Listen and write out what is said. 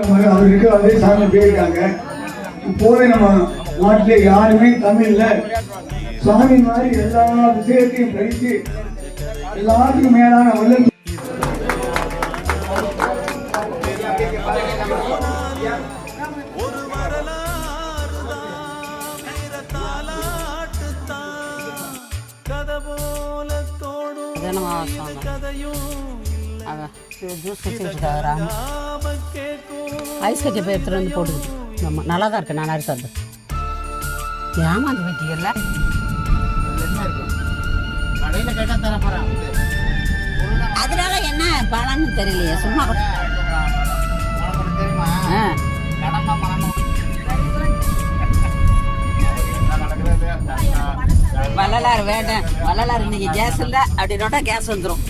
அவருக்கு அதே சாமி போயிருக்காங்க. இப்போதே நம்ம நாட்டிலே யாருமே தமிழ்ல சாமி மாதிரி எல்லா விஷயத்தையும் படித்து எல்லாத்துக்கும் மேலான வல்ல ஜூஸ் வச்சுக்கிட்டு ஐஸ் கட்டி போய் எடுத்துகிட்டு வந்து போட்டுக்கிட்டு ஆமாம் நல்லா தான் இருக்கு. நான் அரிசி வந்து ஏமாந்து போயிட்டீங்கல்ல. அதனால என்ன பலன்னு தெரியலையே சும்மா வள்ளலார் வேண்டாம். வள்ளலார் இன்னைக்கு கேஸ் இல்லை அப்படின்னோட கேஸ் வந்துடும்.